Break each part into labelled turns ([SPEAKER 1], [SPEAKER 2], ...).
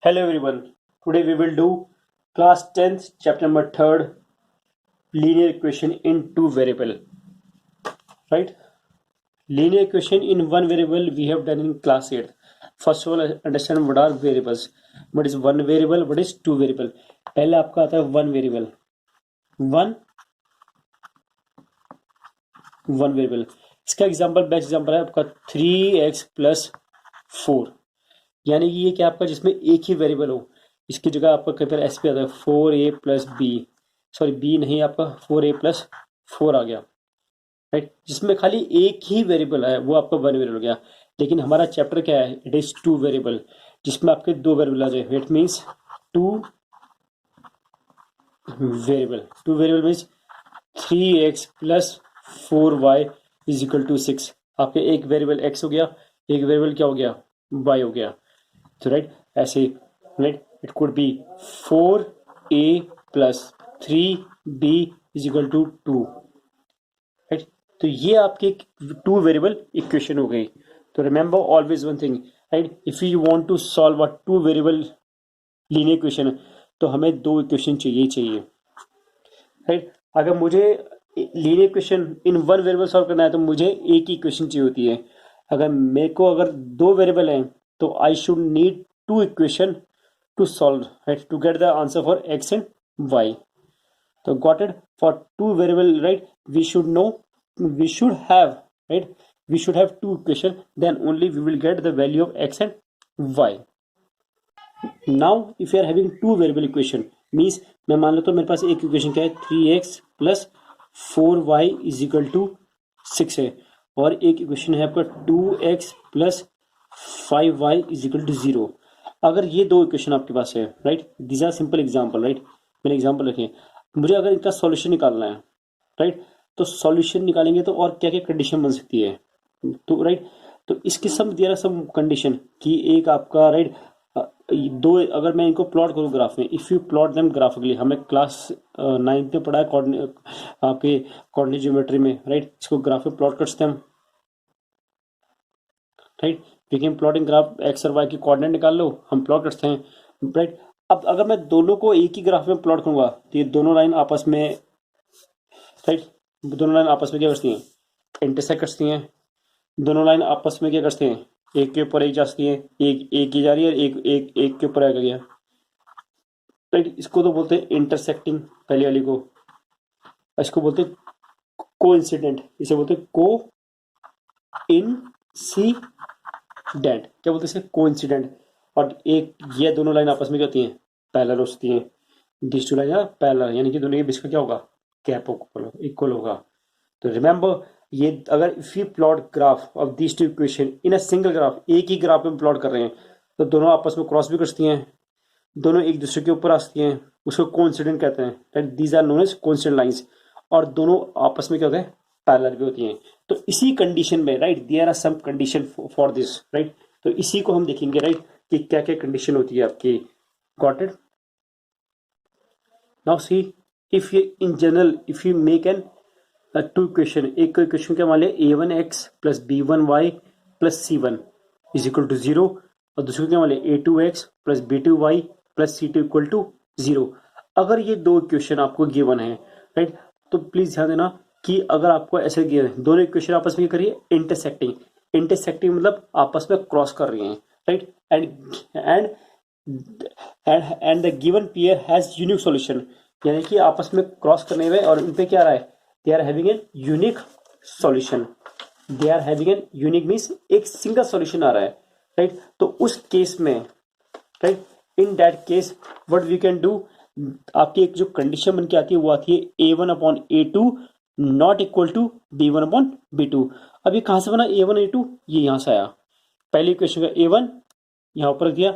[SPEAKER 1] Hello everyone. Today we will do class 10th chapter number 3rd linear equation in two variable. Right? Linear equation in one variable we have done in class 8th. First of all understand what are variables. What is one variable, what is two variable. पहले आपका आता है one variable. One variable. इसका example best example है आपका 3x plus 4. यानी कि ये क्या आपका जिसमें एक ही वेरिएबल हो. इसकी जगह आपका कई बार ऐसे भी आता है 4a plus B. Sorry B नहीं, आपका 4a प्लस 4 आ गया. राइट, जिसमें खाली एक ही वेरिएबल है वो आपका वन वेरिएबल हो गया. लेकिन हमारा चैप्टर क्या है, इट इज टू वेरिएबल, जिसमें आपके दो वेरिएबल आ जाए. It means two variable means 3x plus 4y is equal to 6. आपके एक वेरिएबल x हो गया, एक वेरिएबल क्या हो गया, y हो गया. तो राइट ऐसे right it could be 4a plus 3b is equal to 2. Right, तो ये आपकी टू वेरिएबल इक्वेशन हो गई. तो remember always one thing, right, if you want to solve a two variable linear equation तो हमें दो इक्वेशन चाहिए. राइट, अगर मुझे linear equation in one variable solve करना है तो मुझे एक ही इक्वेशन चाहिए होती है. अगर मेरे को अगर दो वेरिएबल हैं तो I should need two equation to solve, right, to get the answer for x and y. तो got it, for two variable right we should have two equation, then only we will get the value of x and y. Now if you are having two variable equation means मैं मान लेता हूँ मेरे पास एक equation क्या है 3x plus 4y is equal to 6 है, और एक इक्वेशन है आपका 2x plus 5y is equal to 0. अगर ये दो इक्वेशन आपके पास है, right, these are simple example, right, मैंने एग्जांपल रखे. मुझे अगर इनका सॉल्यूशन निकालना है, राइट, तो सॉल्यूशन निकालेंगे तो और क्या क्या कंडीशन बन सकती है. तो राइट, तो इसके सब दिया सम कंडीशन कि एक आपका राइट दो, अगर मैं इनको प्लॉट करूँ ग्राफ में, if you plot them graphically, हमें क्लास 9th में पढ़ा है आपके कोऑर्डिनेट ज्योमेट्री में, राइट, इसको ग्राफ में प्लॉट कर सकते हैं हम. Right, we can plotting graph x और वाई की कोऑर्डिनेट निकाल लो, हम प्लॉट करते हैं. राइट, अब अगर मैं दोनों को एक ही ग्राफ में प्लॉट करूंगा तो ये दोनों लाइन आपस में, राइट, दोनों लाइन आपस में क्या करती हैं, इंटरसेक्ट करती हैं. दोनों लाइन आपस में क्या करते हैं, एक के ऊपर एक जाती है, एक की जा रही है, एक के ऊपर आ गया. राइट, इसको तो बोलते हैं इंटरसेक्टिंग, पहले वाली को. इसको बोलते हैं कोइंसिडेंट, इसे बोलते हैं कोइंसिडेंट. क्या बोलते हैं इसे, कोइंसिडेंट. और एक ये दोनों लाइन आपस में क्या होती हैं, पैरेलल होती हैं. This two line are parallel, यानी कि दोनों के बीच का क्या होगा, गैप इक्वल होगा. तो रिमेंबर ये अगर if you plot graph of this two equation in a single graph, एक ही ग्राफ में प्लॉट कर रहे हैं, तो दोनों आपस में क्रॉस भी करती हैं, दोनों एक दूसरे के ऊपर आती हैं, उसको कोइंसिडेंट कहते हैं. Right, these are known as coincident lines. और दोनों आपस में क्या होता है, पैरेलल भी होती हैं. तो इसी कंडीशन में, right, there are some condition for this, right, तो इसी को हम देखेंगे, राइट, कि क्या क्या कंडीशन होती है आपकी. Got it. Now see, if you in general if you make an two equation, एक इक्वेशन क्या मान लिया a1x plus b1y plus c1 is equal to 0, और दूसरे क्या मान लिया a2x plus b2y plus c2 equal to 0. अगर ये दो इक्वेशन आपको गिवन है, राइट, तो प्लीज ध्यान देना कि अगर आपको ऐसे गिवन है, दोनों इक्वेशन आपस में करिए इंटरसेक्टिंग मतलब आपस में क्रॉस कर रही हैं, right, and the given pair has unique solution, यानी कि आपस में क्रॉस करने में और उन पे क्या आ रहा है, they are having a unique solution. they are having a unique means एक सिंगल सॉल्यूशन आ रहा है, राइट. तो उस केस में, right, in that case what we can do, आपकी एक जो कंडीशन बन के आती है वो आती है a1 upon a2 not equal to b1 upon b2. अब ये कहां से बना a1 a2, ये यहां से आया. पहली इक्वेशन का a1 यहां ऊपर रख दिया,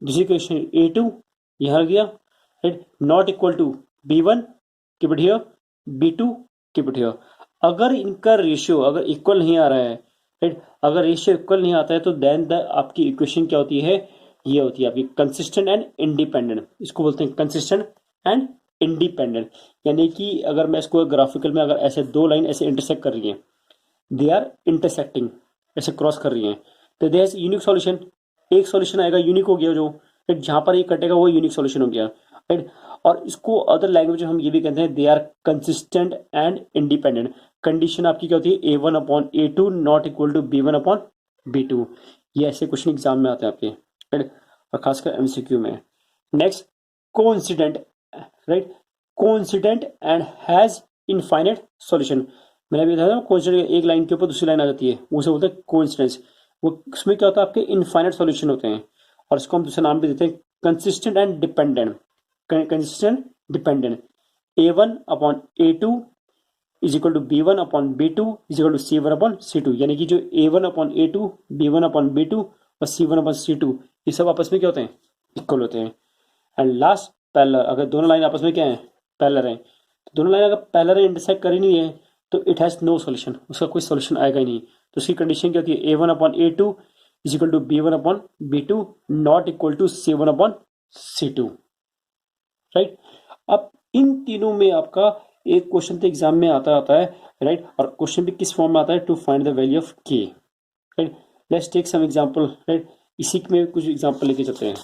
[SPEAKER 1] दूसरी इक्वेशन a2 यहां रख दिया, right, not equal to b1 keep it here, b2 keep it here. अगर इनका रेशियो अगर इक्वल नहीं आ रहा है, राइट, अगर रेशियो इक्वल नहीं आता है तो देन द आपकी इक्वेशन क्या होती है, ये होती है आपकी कंसिस्टेंट एंड इंडिपेंडेंट. इसको बोलते हैं कंसिस्टेंट एंड इंडिपेंडेंट. यानी कि अगर मैं इसको ग्राफिकल में, अगर ऐसे दो लाइन ऐसे इंटरसेक्ट कर रही हैं, दे आर इंटरसेक्टिंग, ऐसे क्रॉस कर रही हैं, तो देयर इज यूनिक सॉल्यूशन. एक सॉल्यूशन आएगा यूनिक हो गया जो, राइट, जहां पर ये कटेगा वो यूनिक सॉल्यूशन हो गया, राइट। और इसको अदर लैंग्वेज में हम ये भी कहते हैं they are consistent and independent. Condition आपकी क्या होती है, A1/A2 not equal to B1/B2। ये ऐसे क्वेश्चन एग्जाम में आते हैं आपके, राइट, और खासकर एमसीक्यू में। Next, coincident, right, coincident and has infinite solution. मैंने अभी बताया कोइंसिडेंट, एक लाइन के ऊपर दूसरी लाइन आ जाती है, उसे बोलते हैं कोइंसिडेंस। वो उसमें क्या होता है, आपके इनफाइनाइट सॉल्यूशन होते हैं, और इसको हम दूसरा नाम भी देते हैं consistent and dependent. Consistent dependent, A1/A2 is equal to B1/B2 is equal to C1/C2। यानी कि जो A1/A2, B1/B2 और C1/C2 ये सब आपस में क्या होते हैं, इक्वल होते हैं। And last, parallel. अगर दोनों लाइन आपस में क्या है, पैरेलल है, तो दोनों लाइन अगर पैरेलल इंटरसेक्ट कर ही नहीं है तो इट हैज नो सॉल्यूशन, उसका कोई सॉल्यूशन आएगा ही नहीं। तो उसकी कंडीशन क्या होती है, A1/A2 is equal to B1/B2 not equal to C1/C2, right. अब इन तीनों में आपका एक क्वेश्चन तो एग्जाम में आता है, राइट, और क्वेश्चन भी किस फॉर्म में आता है, to find the value of K, right. Let's take some example, right, इसी में कुछ एग्जांपल लेके चलते हैं,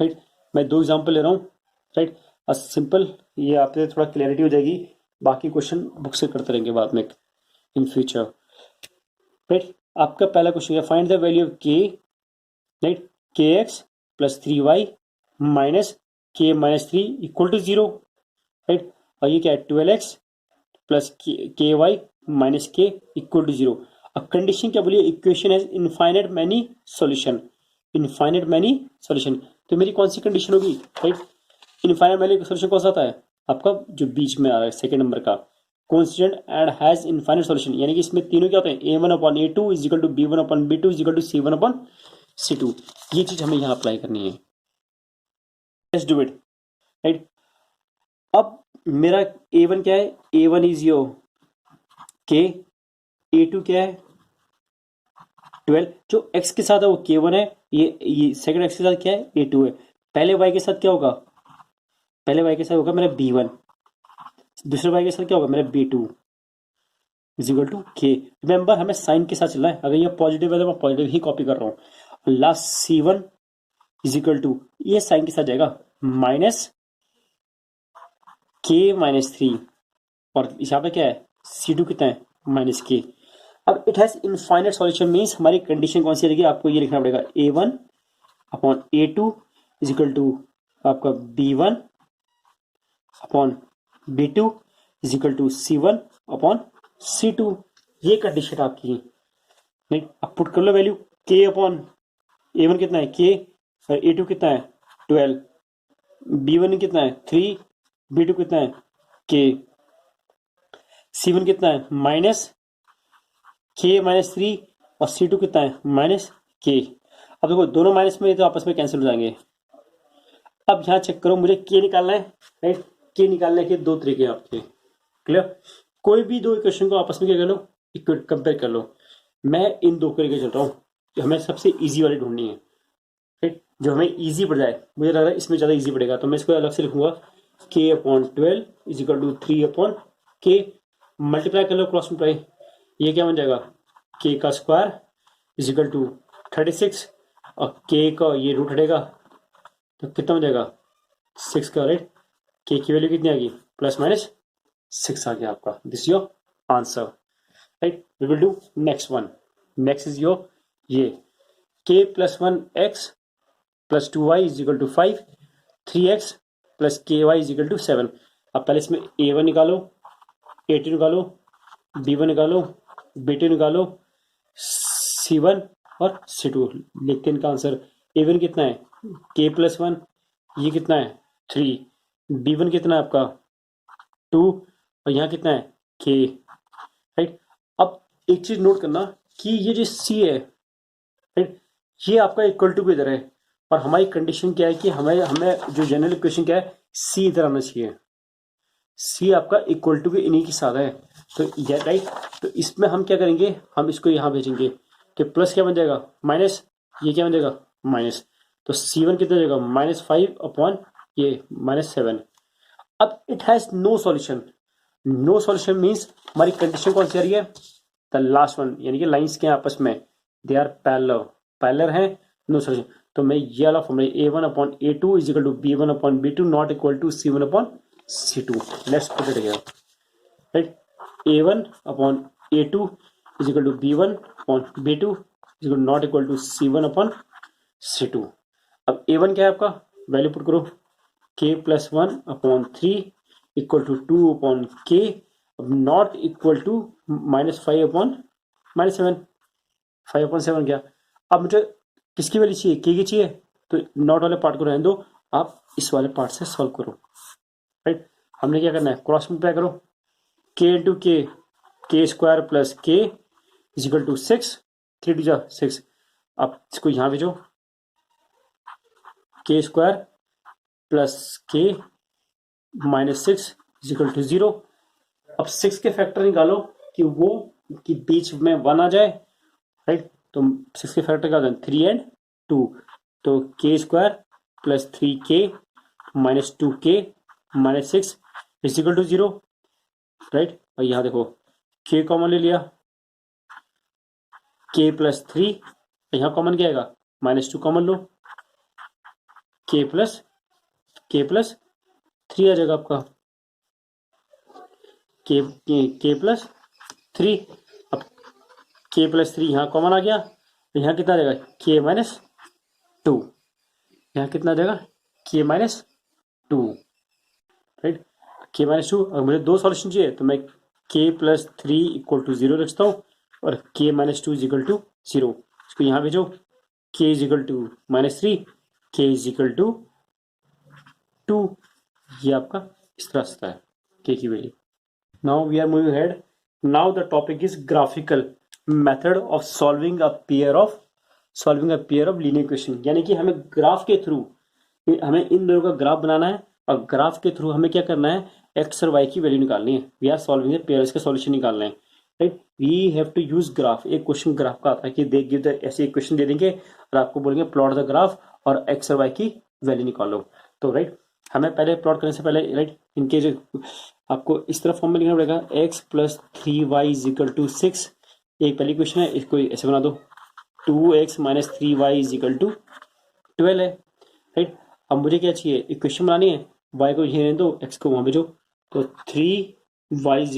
[SPEAKER 1] राइट। मैं 2 एग्जांपल ले रहा हूँ, राइट, सिंपल, ये आपसे थोड़ा क्लैरिटी हो जाएगी। बाकी क्वेश्चन बुक से करते रहेंगे बाद में इन फ्यूचर, राइट। आपका पहला क्वेश्चन है, find the value of K, right, kx plus 3y minus k-3 equal to 0, right. और ये क्या है, 12x plus ky minus k equal to 0। अब कंडीशन क्या बोलिए, इक्वेशन है infinite many solution, infinite many solution. तो मेरी कौन सी कंडीशन होगी, राइट, इनफाइनाइट मैनी सॉल्यूशन कौन सा आता है आपका, जो बीच में आ रहा है सेकंड नंबर का, constant and has infinite solution. यानी कि इसमें तीनों क्या होते हैं, A1/A2 is equal to B1/B2 is equal to C1/C2। ये चीज हमें यहाँ अप्लाई करनी है, लेट्स डू इट, राइट। अब मेरा A1 क्या है, A1 is your K, A2 क्या है 12, जो x के साथ है वो K1 है, ये सेकंड x के साथ क्या है, A2 है। पहले y के साथ क्या होगा, पहले y के साथ होगा मेरा B1, दूसरे y के साथ क्या होगा मेरा B2 is equal to K। Remember हमें साइन के साथ चलना है, अगर ये पॉजिटिव है तो मैं पॉजिटिव ही कॉपी कर रहा हूँ। Last C1 is equal to, ये साइन के साथ जाएगा, माइनस K-3, और यहाँ पे क्या है C2 कितना है, माइनस K। अब it has infinite solution means हमारी कंडीशन कौन सी रहेगी, आपको ये लिखना पड़ेगा, A1/A2 इज इक्वल टू आपका B1/B2 is equal to C1/C2। ये कंडीशन आपकी, नहीं, अब पुट कर लो वैल्यू, K/A1 कितना है K, और A2 कितना है 12, B1 कितना है 3, B2 कितना है K, C1 कितना है माइनस K-3 और C2 कितना है माइनस K। अब देखो दोनों माइनस में तो आपस में कैंसिल हो जाएंगे। अब यहाँ चेक करो, मुझे K निकालना है, राइट। K निकालने के 2 तरीके हैं आपके, क्लियर। कोई भी 2 इक्वेशन को आपस में क्या कर लो, कंपेयर कर लो। मैं इन 2 करके चल रहा हूँ, जो हमें सबसे ईजी वाली ढूंढनी है, राइट, जो हमें ईजी पड़ जाए। मुझे लग रहा है इसमें ज़्यादा ईजी पड़ेगा, तो मैं इसको अलग से लिखूंगा, K/12 is equal to 3/K, multiply कर लो, क्रॉस मल्टीप्लाई, ये क्या बन जाएगा, K का स्क्वायर इज इक्वल टू 36, और K का ये रूट हटेगा तो कितना हो जाएगा 6 का, राइट। K की वैल्यू कितनी आ गई, प्लस माइनस 6 आ गया आपका। This your answer, right. We will do next one. Next is your ये K plus 1x plus 2y is equal to 5, 3x plus KY is equal to 7। अब पहले इसमें A1 निकालो, A2 निकालो, B1 निकालो, B2 निकालो, C1 और C2, लिखते हैं इनका आंसर। A1 कितना है K प्लस 1, ये कितना है 3, B1 कितना है आपका 2, और यहाँ कितना है K, राइट। अब एक चीज नोट करना कि ये जो C है, राइट, ये आपका इक्वल टू इधर है, और हमारी कंडीशन क्या है कि हमें जो जनरल इक्वेशन क्या है, C इधर आना चाहिए। C आपका इक्वल टू के इन्हीं के साथ है, तो ये राइट। तो इसमें हम क्या करेंगे, हम इसको यहाँ भेजेंगे कि प्लस क्या बन जाएगा माइनस, ये क्या बन जाएगा माइनस, तो C1 कितना जाएगा -5 ये -7। अब it has no solution, no solution means हमारी कंडीशन कौन सी आ रही है, द लास्ट वन, यानी कि लाइंस के आपस में दे आर पैरेलल, पैरेलल है, नो सॉल्यूशन। तो मैं ये वाला formula A1/A2 is equal to B1/B2 not equal to C1/C2. Let's put it here, right. A1/A2 is equal to B1/B2 is equal not equal to C1/C2. अब A1 क्या है आपका, value put करो, K+1/3 equal to 2/K, अब not equal to -5/7. 5/7 क्या, अब मुझे किसकी वैल्यू चाहिए, K की चाहिए, तो नॉट वाले पार्ट को रहने दो, आप इस वाले पार्ट से सॉल्व करो, राइट. हमने क्या करना है, क्रॉस मल्टीप्लाई करो, K into K² plus K is equal to 6, 3 2 6. अब इसको यहाँ भेजो, K² plus K -6 is equal to 0. अब 6 के फैक्टर निकालो कि वो कि बीच में 1 आ जाए, राइट. तो 6 के फैक्टर क्या होता है, 3 and 2, तो K² plus 3K minus 2K minus 6 is equal to 0, right. और यहाँ देखो K कॉमन ले लिया, K प्लस 3, यहाँ कॉमन क्या आएगा, -2 कॉमन लो, K प्लस 3 आ जाएगा आपका, K प्लस 3. अब K प्लस 3 यहाँ कॉमन आ गया, यहाँ कितना आ जाएगा, K -2, यहाँ कितना आ जाएगा, K -2, राइट. K -2. अगर मुझे 2 सॉल्यूशन चाहिए तो मैं K प्लस 3 इक्वल टू 0 रखता हूँ और K -2 इज इक्वल टू 0. इसको यहाँ भेजो, K is equal to -3, K is equal to 2. ये आपका इस तरह से है K की value. Now we are moving head. Now the topic is graphical method of solving a pair of linear equation. यानी कि हमें ग्राफ के थ्रू, हमें इन दोनों का ग्राफ बनाना है और ग्राफ के थ्रू हमें क्या करना है, एक्स और वाई की वैल्यू निकालनी है. We are solving a pair, इसका सॉल्यूशन निकालना है, right. We have to use graph. एक क्वेश्चन ग्राफ का आता है कि दे गिव द, ऐसे इक्वेशन दे देंगे और आपको बोलेंगे प्लॉट द ग्राफ और एक्स और वाई की वैल्यू निकालो. तो राइट, हमें पहले प्लॉट करने से पहले, राइट, इनके जो आपको इस तरह फॉर्म में लिखना पड़ेगा, x plus 3y is equal to 6. एक पहली क्वेश्चन है, इसको ऐसे बना दो, 2x minus 3y is equal to 12 है, राइट. अब मुझे क्या चाहिए, इक्वेशन बनानी है, y को ये रहने दो, x को वहां भेजो, तो 3y is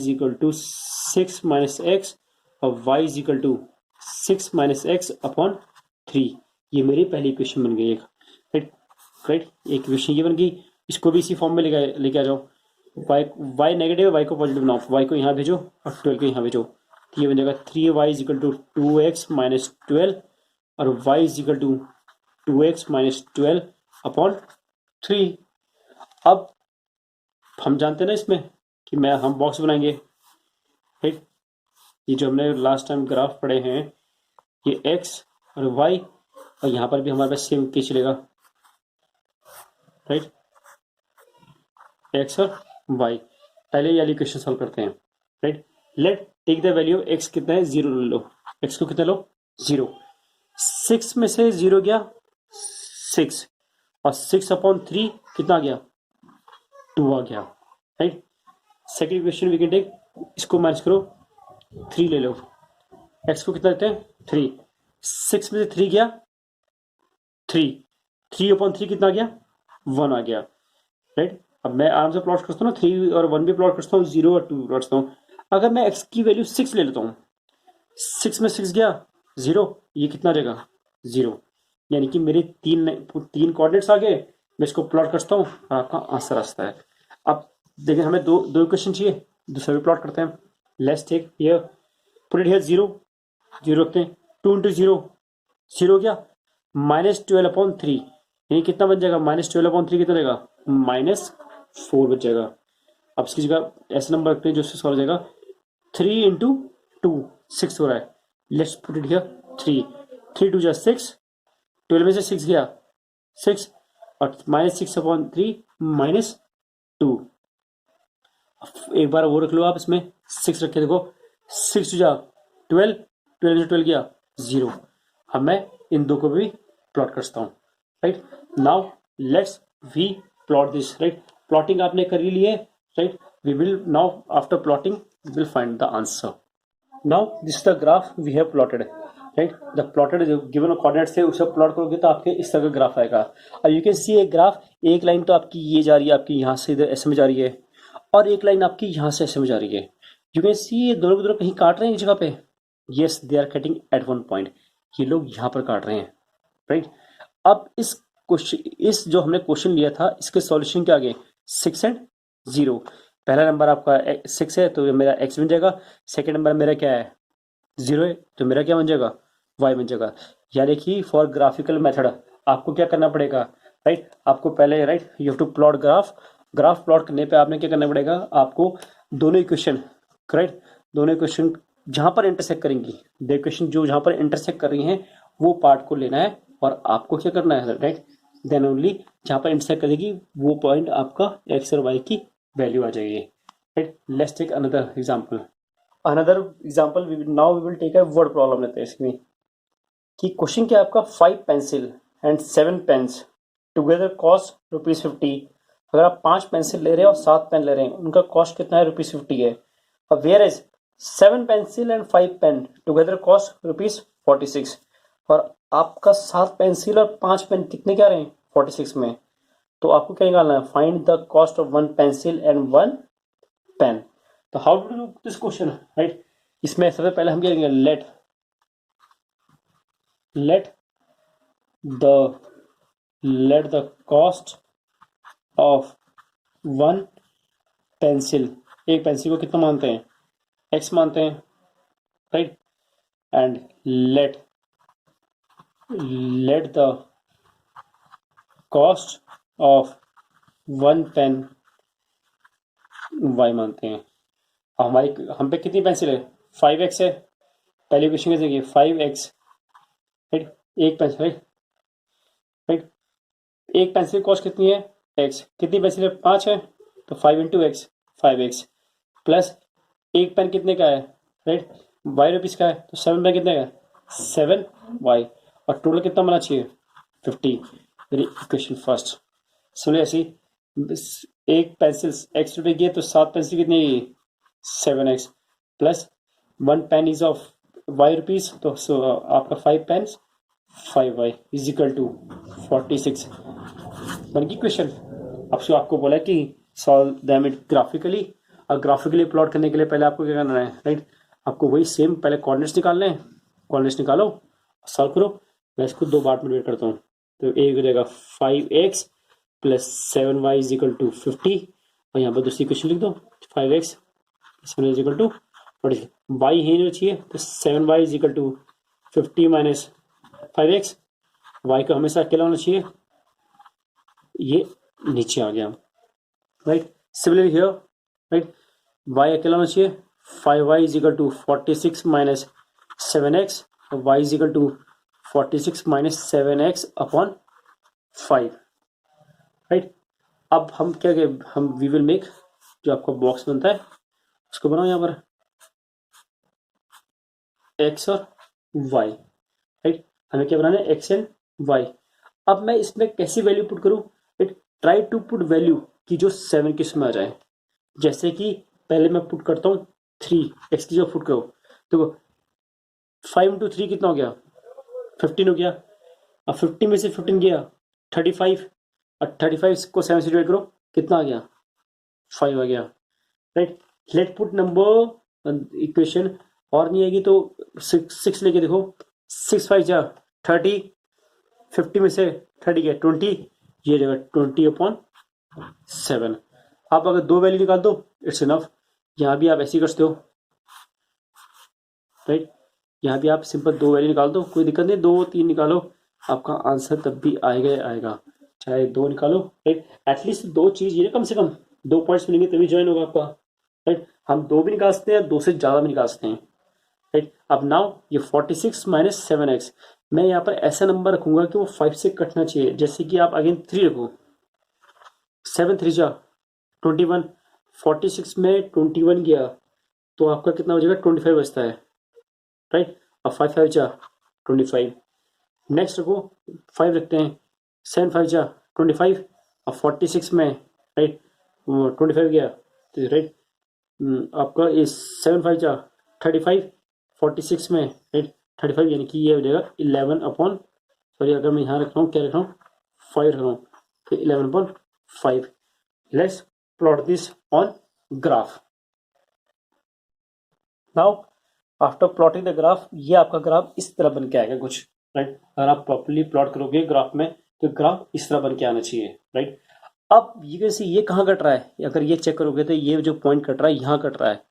[SPEAKER 1] equal to 6 minus x और y is equal to 6 minus x upon 3. ये मेरी पहली इक्वेशन बन गई एक, राइट. एक इक्वेशन ये बन गई. इसको भी इसी फॉर्म में लेके आ जाओ, y नेगेटिव है, y को पॉजिटिव बनाओ, y को यहाँ भेजो और 12 को यहाँ भेजो, तो ये बन जाएगा 3y is equal to 2x minus 12 और y is equal to 2x minus 12 upon 3. अब हम जानते हैं ना इसमें कि हम बॉक्स बनाएंगे, राइट. ये जो हमने लास्ट टाइम ग्राफ पढ़े हैं, ये x और y, और यहाँ पर भी हमारे पास सेम केस चलेगा, राइट, x और y. पहले ये इक्वेशन सॉल्व करते हैं, right. Let take the value x कितना है, 0 ले लो, x को कितना लो, 0. 6 में से 0 गया 6 और 6 अपॉन 3 कितना आ गया, 2 आ गया, right. Second equation we can take, इसको माइनस करो, 3 ले लो, x को कितना देते हैं, 3. 6 में से 3 गया 3 अपॉन 3 कितना आ गया, 1 आ गया, राइट. अब मैं आराम से प्लॉट करता हूँ ना, 3 और 1 भी प्लॉट करता हूँ, 0 और 2 प्लॉट करता हूँ. अगर मैं x की वैल्यू 6 ले लेता हूँ, 6 में 6 गया 0, ये कितना रहेगा, 0. यानी कि मेरे तीन कोऑर्डिनेट्स आ गए, मैं इसको प्लॉट करता हूँ और आपका आंसर आता है. अब देखिए हमें दो इक्वेशन चाहिए, दूसरा भी प्लॉट करते हैं. Let's take here, put it here, 0 रखते हैं, 2 इंटू 0 गया, -12 अपॉन 3, यानी कितना बन जाएगा, -12 अपॉन 3 कितना रहेगा, -4 बच जाएगा. अब इसकी जगह ऐसे नंबर रखते हैं जो उससे सॉल्व हो जाएगा, 3 इंटू 2 6 हो रहा है. लेट्स पुट इट हियर, 3 2 6, 12 में से 6 गया 6 और -6 अपॉन 3 -2. एक बार वो रख लो आप, इसमें 6 रखे, देखो 6 2 12, 12 में से 12 गया 0. अब मैं इन दो को भी प्लॉट करता हूँ, right. Now let's we plot this, right. Plotting आपने कर ली है, right. We will now, after plotting, we will find the answer. Now this is the graph we have plotted. Right. The plotted जो given coordinates है उसे plot करोगे तो आपके इस तरह का ग्राफ आएगा। और यू कैन सी एक ग्राफ, एक लाइन तो आपकी ये जा रही है, आपकी यहाँ से इधर ऐसे में जा रही है, और एक लाइन आपकी यहाँ से ऐसे में जा रही है। यू कैन सी ये दोनों के दोनों कहीं काट रहे हैं इस जगह पे। Yes, they are cutting at one point. ये लोग यहाँ पर काट रहे हैं, राइट। अब इस क्वेश्चन, इस जो हमने क्वेश्चन लिया था इसके सॉल्यूशन के आगे 6 एंड 0। पहला नंबर आपका 6 है तो मेरा x बन जाएगा। सेकेंड नंबर मेरा क्या है, 0 है तो मेरा क्या बन जाएगा, y बन जाएगा। यानी कि फॉर ग्राफिकल मेथड आपको क्या करना पड़ेगा, राइट। आपको पहले, right, you have to plot graph. Graph plot करने पे आपने क्या करना पड़ेगा, आपको दोनों इक्वेशन, करेक्ट, दोनों इक्वेशन जहां पर इंटरसेक्ट करेंगी, दो इक्वेशन जो जहां पर इंटरसेक्ट कर रही हैं वो पार्ट को लेना है और आपको क्या करना है, राइट। देन ओनली जहां पर इंटरसेक्ट करेगी वो पॉइंट आपका एक्स और वाई की वैल्यू आ जाएगी, right. Let's take another example. Another example now we will take a word problem लेते हैं इसमें, कि क्वेश्चन क्या है आपका, 5 pencil and 7 pens together cost ₹50। अगर आप 5 पेंसिल ले रहे हैं और 7 पेन ले रहे हैं, उनका कॉस्ट कितना है, ₹50 है। और where is 7 pencil and 5 pen together cost ₹46। और आपका 7 पेंसिल और 5 पेन कितने क्या रहे हैं, 46 में। तो आपको क्या निकालना है, find the cost of 1 pencil and 1 pen. तो how to do this question, right. इसमें सबसे पहले हम क्या करेंगे, let the cost of 1 pencil, एक पेंसिल को कितना मानते हैं, x मानते हैं, right. And let the cost of 1 pen y मानते हैं। हम पे कितनी पेंसिल है, 5x है। पहली क्वेश्चन कैसे देखिए, 5x, राइट, एक पेंसिल, राइट। एक पेंसिल कॉस्ट कितनी है, x, कितनी पेंसिल है, 5 है, तो 5 इंटू एक्स, 5x, प्लस एक पेन कितने का है, राइट, ₹y का है, तो 7 पेन कितने का है, 7y, और टोटल कितना बना चाहिए, 50। मेरी इक्वेशन फर्स्ट। सुनिए ऐसी, एक पेंसिल x रुपए की है तो 7 पेंसिल कितनी है, 7x, plus 1 pen is of ₹y, तो आपका 5 pens 5y is equal to 46 बन गई क्वेश्चन। अब जो आपको बोला कि सॉल्व दैम इट ग्राफिकली, और ग्राफिकली प्लॉट करने के लिए पहले आपको क्या करना है, राइट। आपको वही सेम पहले कोऑर्डिनेट्स निकालने हैं, कोऑर्डिनेट्स निकालो, सॉल्व करो। मैं इसको 2 पार्ट में डिवाइड करता हूँ, तो एक हो जाएगा 5x plus 7y is equal to 50, और यहाँ पर दूसरी क्वेश्चन लिख दो, 5x 7 इज इक्वल टू, और y ही नहीं चाहिए तो 7y is equal to 50 minus 5x। y का हमेशा अकेला होना चाहिए, ये नीचे आ गया, right. Similarly here, right, y अकेला होना चाहिए, 5y is equal to 46 minus 7x, और y is equal to 46 minus 7x upon 5, right. अब हम क्या हम वी विल मेक, जो आपका बॉक्स बनता है उसको बनाओ यहाँ पर x और y, राइट। हमें क्या बनाना है, x एंड y। अब मैं इसमें कैसी वैल्यू पुट करूं, right, try to put value की जो 7 के इसमें आ जाए। जैसे कि पहले मैं पुट करता हूँ 3x की जो पुट करो, देखो 5 इंटू 3 कितना हो गया, 15 हो गया। अब 50 में से 15 गया 35, और 35 को 7 से डिवाइड करो, कितना आ गया, 5 आ गया, right. Late put number equation, और नहीं आएगी तो 6 लेके देखो, 6 5 जा 30, 50 में से 30 गया 20, ये जगह 20/7। आप अगर 2 वैल्यू निकाल दो इट्स इनफ। यहाँ भी आप ऐसे ही करते हो, राइट। यहाँ भी आप सिंपल 2 वैल्यू निकाल दो, कोई दिक्कत नहीं, 2 3 निकालो, आपका आंसर तब भी आएगा आएगा, चाहे 2 निकालो, राइट। एटलीस्ट 2 चीज ये कम से कम 2 पॉइंट्स मिलेंगे तभी ज्वाइन होगा आपका, राइट। हम 2 भी निकाल सकते हैं, 2 से ज्यादा भी निकाल सकते हैं, राइट। अब नाउ ये 46 माइनस 7x, मैं यहाँ पर ऐसा नंबर रखूंगा कि वो 5 से कटना चाहिए। जैसे कि आप अगेन 3 रखो, 7 3 जा 21, 46 में 21 गया तो आपका कितना हो जाएगा, 25 बचता है, राइट। अब 5 5 जा 25, नेक्स्ट रखो 5 रखते हैं, 7 5 जा 25, और 46 में, राइट, 25 गया तो, राइट, आपका इस 7 5 जा 35, 46 में, राइट, 35 यानी कि ये हो जाएगा 11 अपॉन, सॉरी अगर मैं यहाँ रख रहा हूँ क्या रख रहा हूँ 5 रख रहा हूँ, तो 11 upon 5. Let's plot this on graph. Now after plotting the graph, ये आपका ग्राफ इस तरह बन के आएगा कुछ, राइट. अगर आप प्रॉपर्ली प्लॉट करोगे ग्राफ में तो ग्राफ इस तरह बन के आना चाहिए, राइट. अब ये कैसे, ये कहाँ कट रहा है, अगर ये चेक करोगे तो ये जो पॉइंट कट रहा है यहाँ कट रहा है,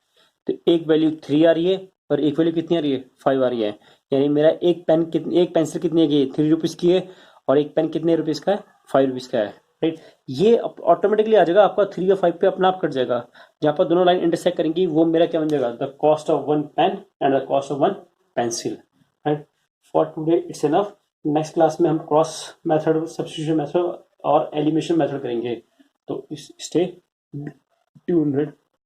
[SPEAKER 1] तो एक वैल्यू 3 आ रही है और एक वैल्यू कितनी आ रही है 5 आ रही है. यानी मेरा एक पेंसिल कितनी है, 3 रुपीज की है, और एक पेन कितने रुपीज का है, 5 रुपीज का है, राइट. ये ऑटोमेटिकली आ जाएगा आपका 3 और 5 पे अपना आप कट जाएगा. जहाँ पर दोनों लाइन इंटरसेक्ट करेंगी वो मेरा क्या बन जाएगा, the cost of 1 pen and the cost of 1 pencil, right. For today it's enough. Next class में हम क्रॉस मेथड, सब्स्टिट्यूशन मेथड और एलिमिनेशन मेथड करेंगे. तो स्टे ट्यून्ड.